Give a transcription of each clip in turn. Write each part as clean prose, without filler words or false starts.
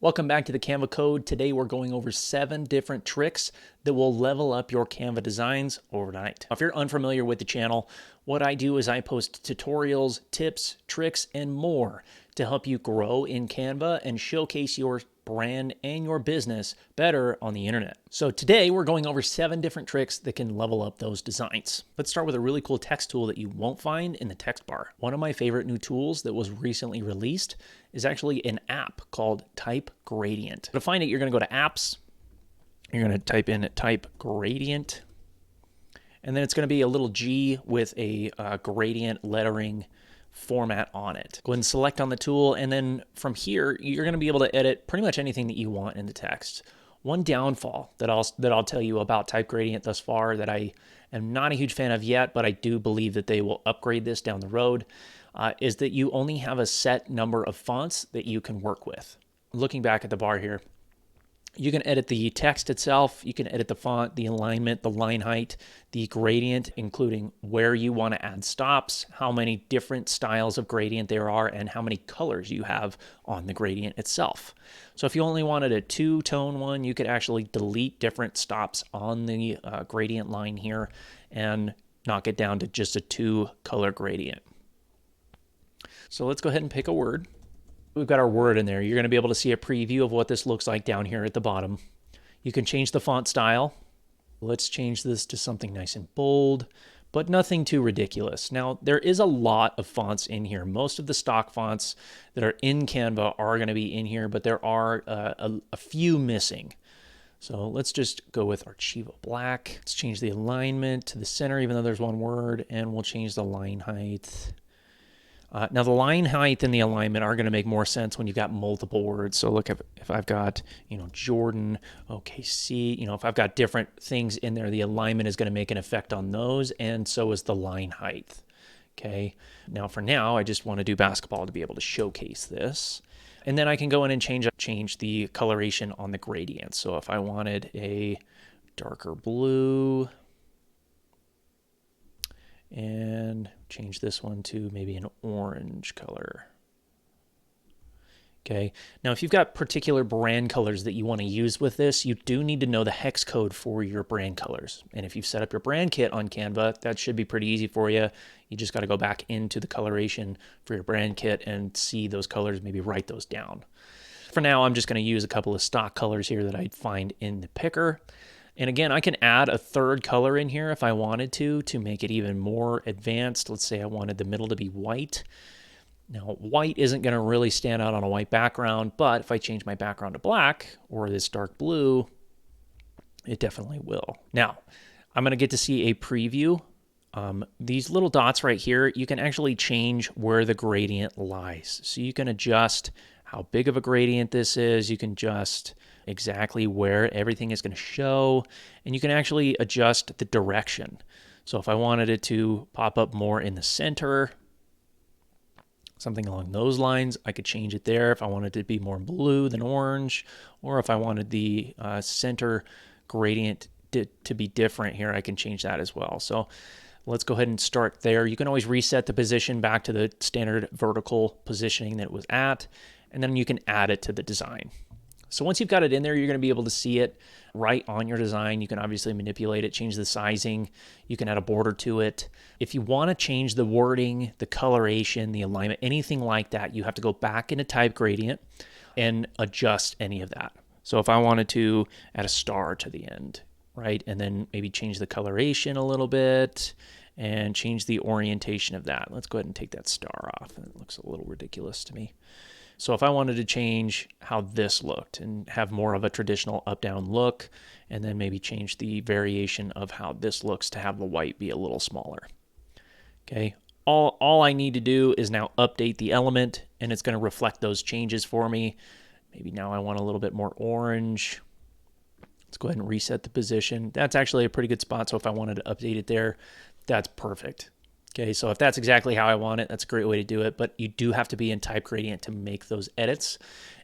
Welcome back to the Canva Code. Today we're going over 7 different tricks that will level up your Canva designs overnight. If you're unfamiliar with the channel, what I do is I post tutorials, tips, tricks, and more to help you grow in Canva and showcase your brand and your business better on the internet. So today we're going over 7 different tricks that can level up those designs. Let's start with a really cool text tool that you won't find in the text bar. One of my favorite new tools that was recently released is actually an app called TypeGradient. To find it, you're going to go to apps. You're going to type in TypeGradient, and then it's going to be a little G with a gradient lettering format on it. Go ahead and select on the tool, and then from here you're going to be able to edit pretty much anything that you want in the text. One downfall that I'll tell you about TypeGradient thus far that I am not a huge fan of yet, but I do believe that they will upgrade this down the road, is that you only have a set number of fonts that you can work with. Looking back at the bar here, you can edit the text itself, you can edit the font, the alignment, the line height, the gradient, including where you want to add stops, how many different styles of gradient there are, and how many colors you have on the gradient itself. So if you only wanted a 2-tone one, you could actually delete different stops on the gradient line here and knock it down to just a 2-color gradient. So let's go ahead and pick a word. We've got our word in there. You're going to be able to see a preview of what this looks like down here at the bottom. You can change the font style. Let's change this to something nice and bold, but nothing too ridiculous. Now, there is a lot of fonts in here. Most of the stock fonts that are in Canva are going to be in here, but there are a few missing. So let's just go with Archivo Black. Let's change the alignment to the center, even though there's one word, and we'll change the line height. Now the line height and the alignment are going to make more sense when you've got multiple words. So look, if I've got, Jordan, OKC, if I've got different things in there, the alignment is going to make an effect on those, and so is the line height. Okay. Now for now, I just want to do basketball to be able to showcase this. And then I can go in and change the coloration on the gradient. So if I wanted a darker blue, and change this one to maybe an orange color. Okay, now if you've got particular brand colors that you want to use with this, you do need to know the hex code for your brand colors. And if you've set up your brand kit on Canva, that should be pretty easy for you. You just got to go back into the coloration for your brand kit and see those colors, maybe write those down. For now, I'm just going to use a couple of stock colors here that I'd find in the picker. And again, I can add a third color in here if I wanted to make it even more advanced. Let's say I wanted the middle to be white. Now, white isn't going to really stand out on a white background, but if I change my background to black or this dark blue, it definitely will. Now, I'm going to get to see a preview. These little dots right here, you can actually change where the gradient lies. So you can adjust how big of a gradient this is. You can adjust exactly where everything is going to show, and you can actually adjust the direction. So if I wanted it to pop up more in the center, something along those lines, I could change it there. If I wanted it to be more blue than orange, or if I wanted the center gradient to be different here, I can change that as well. So let's go ahead and start there. You can always reset the position back to the standard vertical positioning that it was at, and then you can add it to the design. So once you've got it in there, you're going to be able to see it right on your design. You can obviously manipulate it, change the sizing. You can add a border to it. If you want to change the wording, the coloration, the alignment, anything like that, you have to go back into TypeGradient and adjust any of that. So if I wanted to add a star to the end, right, and then maybe change the coloration a little bit and change the orientation of that. Let's go ahead and take that star off. It looks a little ridiculous to me. So if I wanted to change how this looked and have more of a traditional up-down look, and then maybe change the variation of how this looks to have the white be a little smaller. Okay, all I need to do is now update the element, and it's going to reflect those changes for me. Maybe now I want a little bit more orange. Let's go ahead and reset the position. That's actually a pretty good spot, so if I wanted to update it there, that's perfect. Okay, so if that's exactly how I want it, that's a great way to do it, but you do have to be in TypeGradient to make those edits.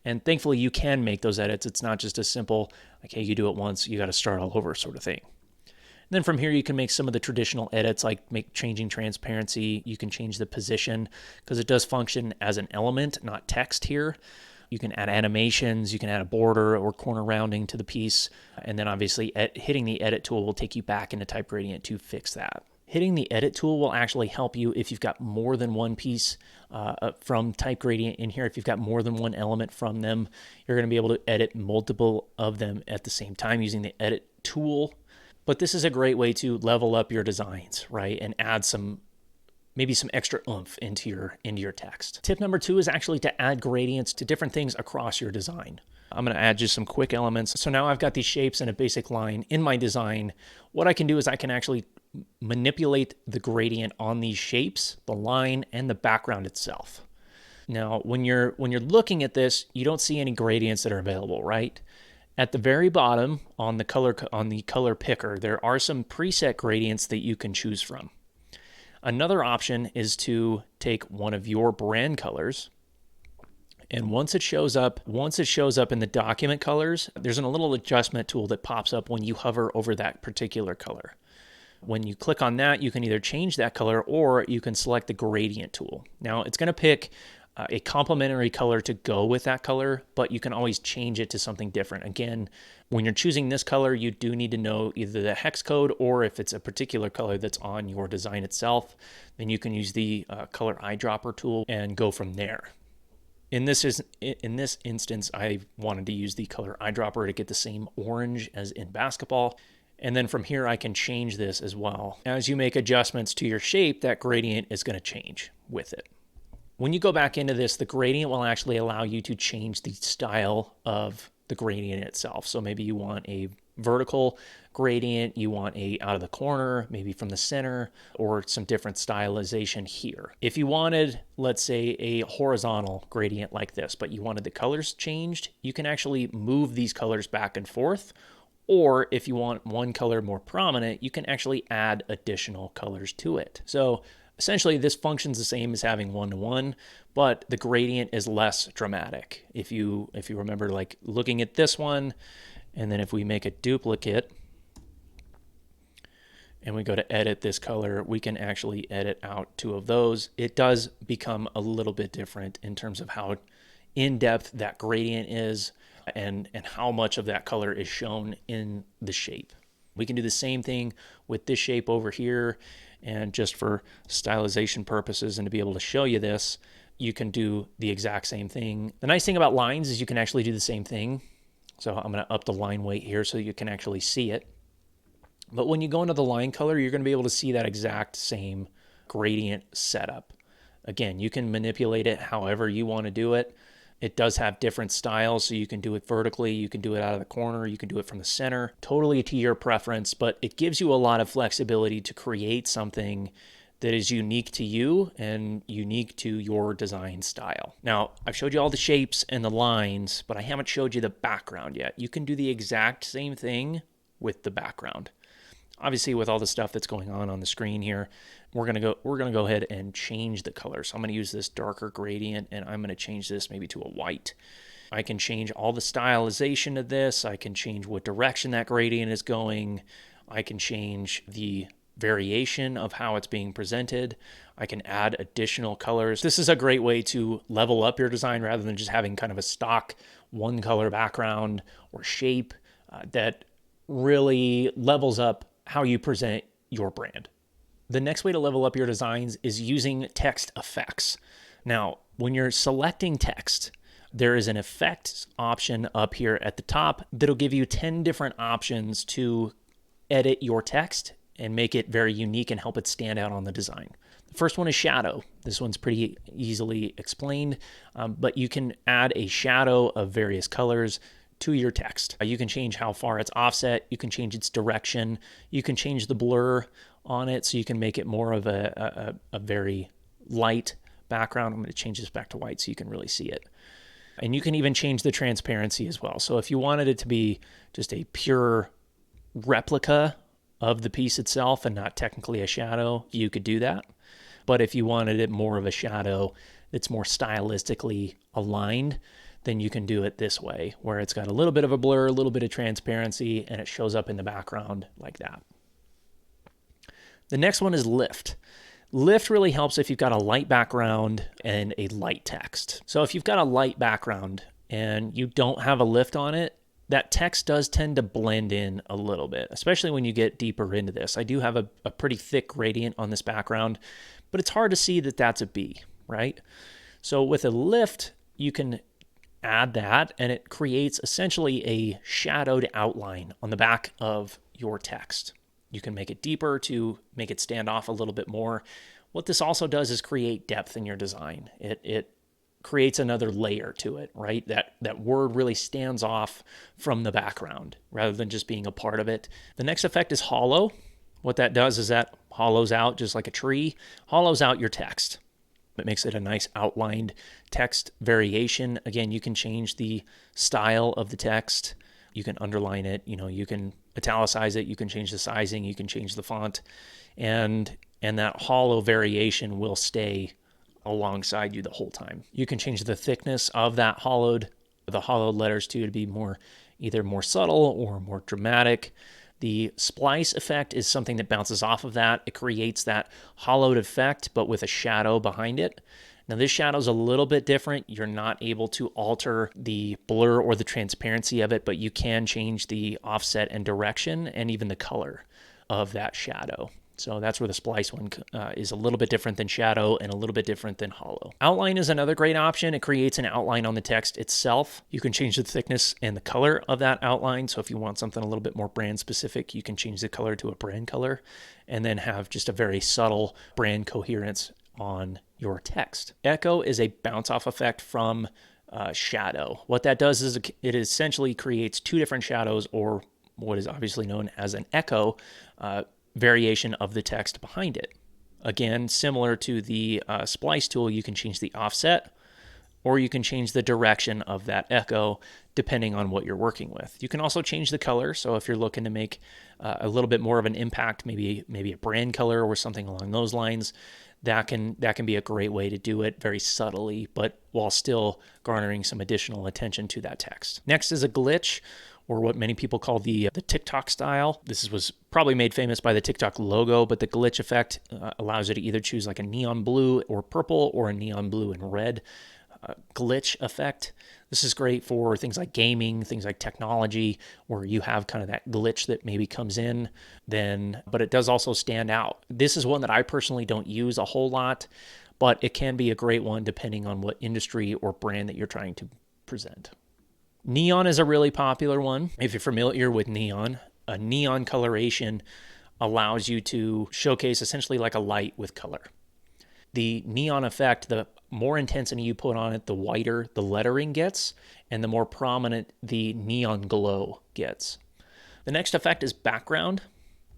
And thankfully you can make those edits. It's not just a simple, like, hey, you do it once, you got to start all over sort of thing. And then from here, you can make some of the traditional edits, like changing transparency. You can change the position because it does function as an element, not text here. You can add animations, you can add a border or corner rounding to the piece, and then obviously hitting the edit tool will take you back into TypeGradient to fix that. Hitting the edit tool will actually help you if you've got more than one piece from TypeGradient in here. If you've got more than one element from them, you're going to be able to edit multiple of them at the same time using the edit tool. But this is a great way to level up your designs, right? And add maybe some extra oomph into your text. Tip number 2 is actually to add gradients to different things across your design. I'm going to add just some quick elements. So now I've got these shapes and a basic line in my design. What I can do is I can actually manipulate the gradient on these shapes, the line, and the background itself. Now, when you're looking at this, you don't see any gradients that are available, right? At the very bottom on the color picker, there are some preset gradients that you can choose from. Another option is to take one of your brand colors, and once it shows up in the document colors, there's a little adjustment tool that pops up when you hover over that particular color. When you click on that, you can either change that color or you can select the gradient tool. Now, it's going to pick a complementary color to go with that color, but you can always change it to something different. Again, when you're choosing this color, you do need to know either the hex code or if it's a particular color that's on your design itself, then you can use the color eyedropper tool and go from there. In this instance, I wanted to use the color eyedropper to get the same orange as in basketball. And then from here, I can change this as well. As you make adjustments to your shape, that gradient is going to change with it. When you go back into this, the gradient will actually allow you to change the style of the gradient itself. So maybe you want a vertical gradient, you want a out of the corner, maybe from the center, or some different stylization here. If you wanted, let's say, a horizontal gradient like this, but you wanted the colors changed, you can actually move these colors back and forth. Or if you want one color more prominent, you can actually add additional colors to it. So essentially, this functions the same as having one-to-one, but the gradient is less dramatic. If you remember, like looking at this one, and then if we make a duplicate and we go to edit this color, we can actually edit out 2 of those. It does become a little bit different in terms of how in-depth that gradient is and how much of that color is shown in the shape. We can do the same thing with this shape over here, and just for stylization purposes and to be able to show you this, you can do the exact same thing. The nice thing about lines is you can actually do the same thing. So I'm going to up the line weight here so you can actually see it. But when you go into the line color, you're going to be able to see that exact same gradient setup. Again, you can manipulate it however you want to do it. It does have different styles, so you can do it vertically, you can do it out of the corner, you can do it from the center, totally to your preference, but it gives you a lot of flexibility to create something that is unique to you and unique to your design style. Now, I've showed you all the shapes and the lines, but I haven't showed you the background yet. You can do the exact same thing with the background. Obviously, with all the stuff that's going on the screen here, we're gonna go ahead and change the color. So I'm gonna use this darker gradient, and I'm gonna change this maybe to a white. I can change all the stylization of this. I can change what direction that gradient is going. I can change the variation of how it's being presented. I can add additional colors. This is a great way to level up your design rather than just having kind of a stock one color background or shape that really levels up how you present your brand. The next way to level up your designs is using text effects. Now, when you're selecting text, there is an effects option up here at the top that'll give you 10 different options to edit your text and make it very unique and help it stand out on the design. The first one is shadow. This one's pretty easily explained, but you can add a shadow of various colors to your text. You can change how far it's offset. You can change its direction. You can change the blur on it so you can make it more of a very light background. I'm going to change this back to white so you can really see it. And you can even change the transparency as well. So if you wanted it to be just a pure replica of the piece itself and not technically a shadow, you could do that. But if you wanted it more of a shadow that's more stylistically aligned, then you can do it this way, where it's got a little bit of a blur, a little bit of transparency, and it shows up in the background like that. The next one is lift. Lift really helps if you've got a light background and a light text. So if you've got a light background and you don't have a lift on it, that text does tend to blend in a little bit, especially when you get deeper into this. I do have a pretty thick gradient on this background, but it's hard to see that that's a B, right? So with a lift, you can add that, and it creates essentially a shadowed outline on the back of your text. You can make it deeper to make it stand off a little bit more. What this also does is create depth in your design. It creates another layer to it, right? That word really stands off from the background rather than just being a part of it. The next effect is hollow. What that does is that hollows out, just like a tree, hollows out your text. It makes it a nice outlined text variation. Again, you can change the style of the text. You can underline it, you can italicize it, you can change the sizing, you can change the font, and that hollow variation will stay alongside you the whole time. You can change the thickness of the hollowed letters too, to be either more subtle or more dramatic. The splice effect is something that bounces off of that. It creates that hollowed effect, but with a shadow behind it. Now this shadow is a little bit different. You're not able to alter the blur or the transparency of it, but you can change the offset and direction and even the color of that shadow. So that's where the splice one is a little bit different than shadow and a little bit different than hollow. Outline is another great option. It creates an outline on the text itself. You can change the thickness and the color of that outline. So if you want something a little bit more brand specific, you can change the color to a brand color and then have just a very subtle brand coherence on your text. Echo is a bounce off effect from shadow. What that does is it essentially creates two different shadows, or what is obviously known as an echo, variation of the text behind it. Again, similar to the splice tool, you can change the offset or you can change the direction of that echo depending on what you're working with. You can also change the color. So if you're looking to make a little bit more of an impact, maybe a brand color or something along those lines, that can be a great way to do it very subtly, but while still garnering some additional attention to that text. Next is a glitch, or what many people call the TikTok style. This was probably made famous by the TikTok logo, but the glitch effect allows you to either choose like a neon blue or purple or a neon blue and red glitch effect. This is great for things like gaming, things like technology, where you have kind of that glitch that maybe comes in but it does also stand out. This is one that I personally don't use a whole lot, but it can be a great one depending on what industry or brand that you're trying to present. Neon is a really popular one. If you're familiar with neon, a neon coloration allows you to showcase essentially like a light with color. The neon effect, the more intensity you put on it, the whiter the lettering gets, and the more prominent the neon glow gets. The next effect is background.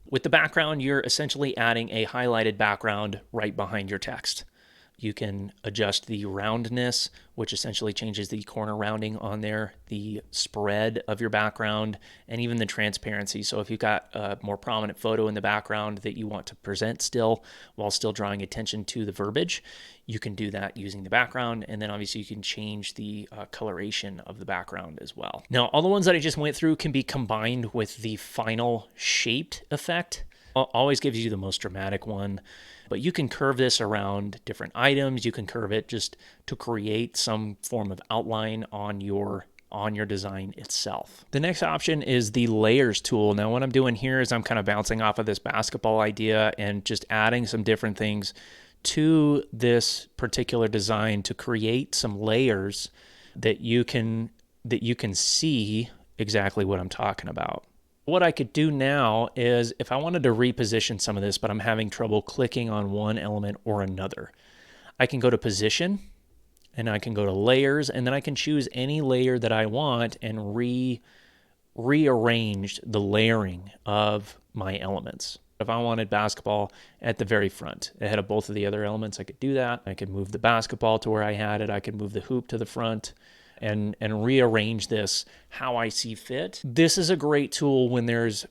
With the background, you're essentially adding a highlighted background right behind your text. You can adjust the roundness, which essentially changes the corner rounding on there, the spread of your background, and even the transparency. So if you've got a more prominent photo in the background that you want to present still, while still drawing attention to the verbiage, you can do that using the background. And then obviously you can change the coloration of the background as well. Now, all the ones that I just went through can be combined with the final shaped effect. Always gives you the most dramatic one. But you can curve this around different items. You can curve it just to create some form of outline on your design itself. The next option is the layers tool. Now what I'm doing here is I'm kind of bouncing off of this basketball idea and just adding some different things to this particular design to create some layers that you can see exactly what I'm talking about. What I could do now is if I wanted to reposition some of this, but I'm having trouble clicking on one element or another, I can go to position and I can go to layers, and then I can choose any layer that I want and rearrange the layering of my elements. If I wanted basketball at the very front, ahead of both of the other elements, I could do that. I could move the basketball to where I had it. I could move the hoop to the front and rearrange this how I see fit. This is a great tool when there's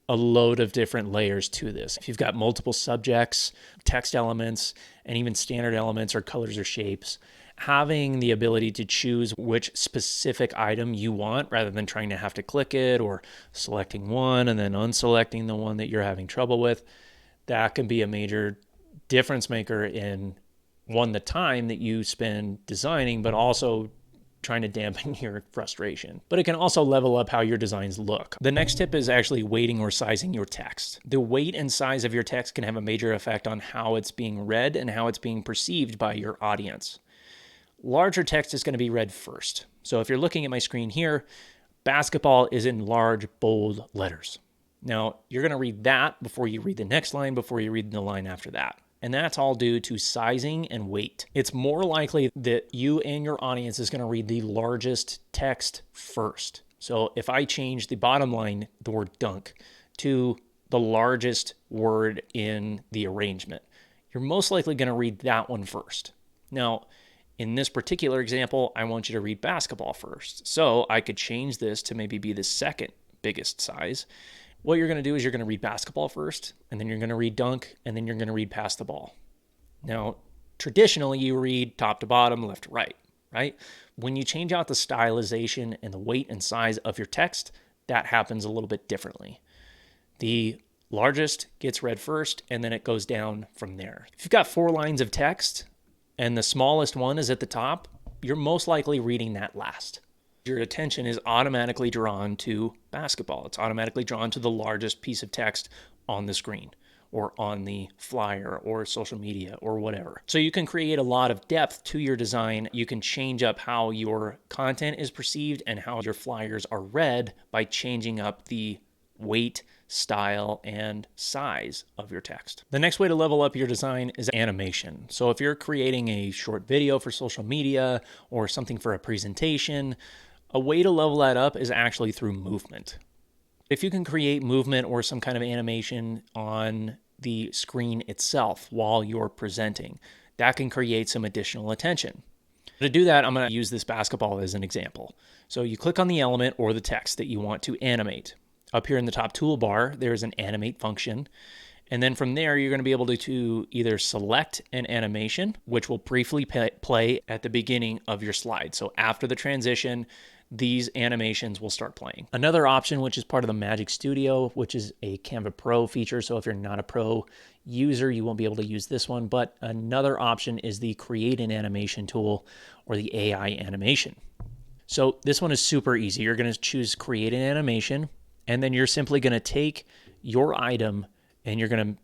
a load of different layers to this. If you've got multiple subjects, text elements, and even standard elements or colors or shapes, having the ability to choose which specific item you want rather than trying to have to click it or selecting one and then unselecting the one that you're having trouble with, that can be a major difference maker in, one, the time that you spend designing, but also trying to dampen your frustration. But it can also level up how your designs look. The next tip is actually weighting or sizing your text. The weight and size of your text can have a major effect on how it's being read and how it's being perceived by your audience. Larger text is going to be read first. So if you're looking at my screen here, basketball is in large, bold letters. Now, you're going to read that before you read the next line, before you read the line after that. And that's all due to sizing and weight. It's more likely that you and your audience is going to read the largest text first. So if I change the bottom line, the word dunk, to the largest word in the arrangement, you're most likely going to read that one first. Now, in this particular example, I want you to read basketball first. So I could change this to maybe be the second biggest size. What you're going to do is you're going to read basketball first, and then you're going to read dunk, and then you're going to read pass the ball. Now, traditionally, you read top to bottom, left to right, right? When you change out the stylization and the weight and size of your text, that happens a little bit differently. The largest gets read first, and then it goes down from there. If you've got 4 lines of text, and the smallest one is at the top, you're most likely reading that last. Your attention is automatically drawn to basketball. It's automatically drawn to the largest piece of text on the screen or on the flyer or social media or whatever. So you can create a lot of depth to your design. You can change up how your content is perceived and how your flyers are read by changing up the weight, style, and size of your text. The next way to level up your design is animation. So if you're creating a short video for social media or something for a presentation, a way to level that up is actually through movement. If you can create movement or some kind of animation on the screen itself while you're presenting, that can create some additional attention. To do that, I'm going to use this basketball as an example. So you click on the element or the text that you want to animate. Up here in the top toolbar, there's an animate function. And then from there, you're going to be able to either select an animation, which will briefly play at the beginning of your slide. So after the transition, these animations will start playing. Another option, which is part of the Magic Studio, which is a Canva Pro feature. So if you're not a pro user, you won't be able to use this one. But another option is the Create an Animation tool or the AI animation. So this one is super easy. You're going to choose Create an Animation, and then you're simply going to take your item and you're going to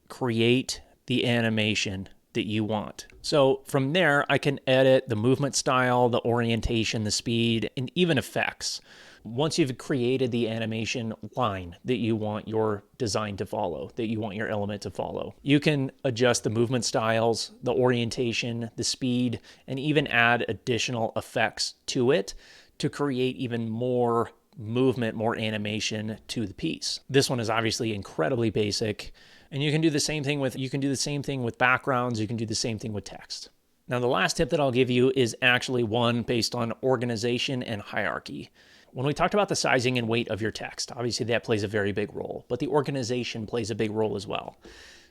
create the animation that you want. So from there, I can edit the movement style, the orientation, the speed, and even effects. Once you've created the animation line that you want your design to follow, that you want your element to follow, you can adjust the movement styles, the orientation, the speed, and even add additional effects to it to create even more movement, more animation to the piece. This one is obviously incredibly basic, and you can do the same thing with backgrounds, you can do the same thing with text. Now, the last tip that I'll give you is actually one based on organization and hierarchy. When we talked about the sizing and weight of your text, obviously that plays a very big role, but the organization plays a big role as well.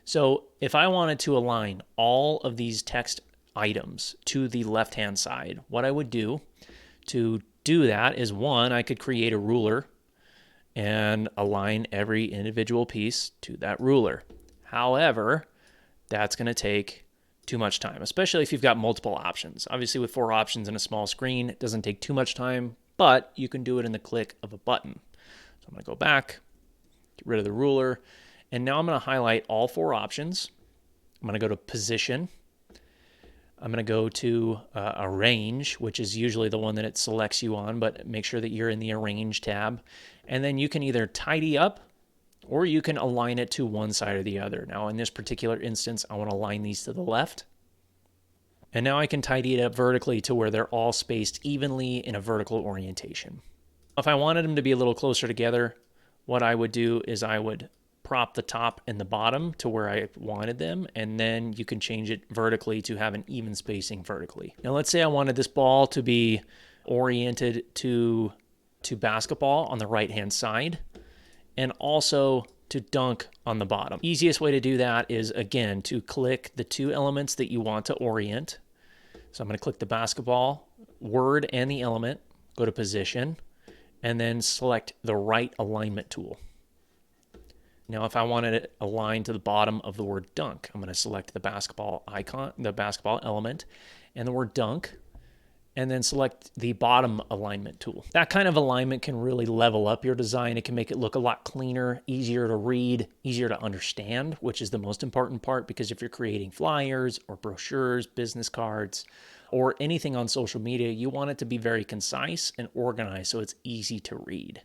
So if I wanted to align all of these text items to the left-hand side, what I would do to do that is, one, I could create a ruler and align every individual piece to that ruler. However, that's going to take too much time, especially if you've got multiple options. Obviously, with 4 options and a small screen, it doesn't take too much time, but you can do it in the click of a button. So I'm going to go back, get rid of the ruler, and now I'm going to highlight all 4 options. I'm going to go to Position. I'm going to go to Arrange, which is usually the one that it selects you on, but make sure that you're in the Arrange tab. And then you can either tidy up or you can align it to one side or the other. Now, in this particular instance, I want to align these to the left. And now I can tidy it up vertically to where they're all spaced evenly in a vertical orientation. If I wanted them to be a little closer together, what I would do is I would prop the top and the bottom to where I wanted them, and then you can change it vertically to have an even spacing vertically. Now let's say I wanted this ball to be oriented to basketball on the right hand side and also to dunk on the bottom. Easiest way to do that is, again, to click the 2 elements that you want to orient. So I'm going to click the basketball word and the element, go to Position, and then select the right alignment tool. Now, if I wanted it aligned to the bottom of the word dunk, I'm going to select the basketball icon, the basketball element, and the word dunk, and then select the bottom alignment tool. That kind of alignment can really level up your design. It can make it look a lot cleaner, easier to read, easier to understand, which is the most important part, because if you're creating flyers or brochures, business cards, or anything on social media, you want it to be very concise and organized so it's easy to read.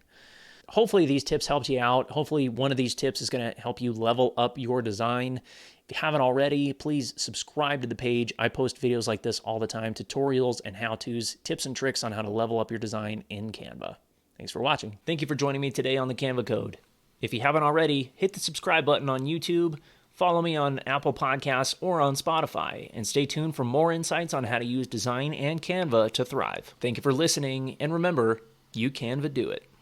Hopefully these tips helped you out. Hopefully one of these tips is going to help you level up your design. If you haven't already, please subscribe to the page. I post videos like this all the time, tutorials and how-tos, tips and tricks on how to level up your design in Canva. Thanks for watching. Thank you for joining me today on the Canva Code. If you haven't already, hit the subscribe button on YouTube, follow me on Apple Podcasts or on Spotify, and stay tuned for more insights on how to use design and Canva to thrive. Thank you for listening, and remember, you Canva do it.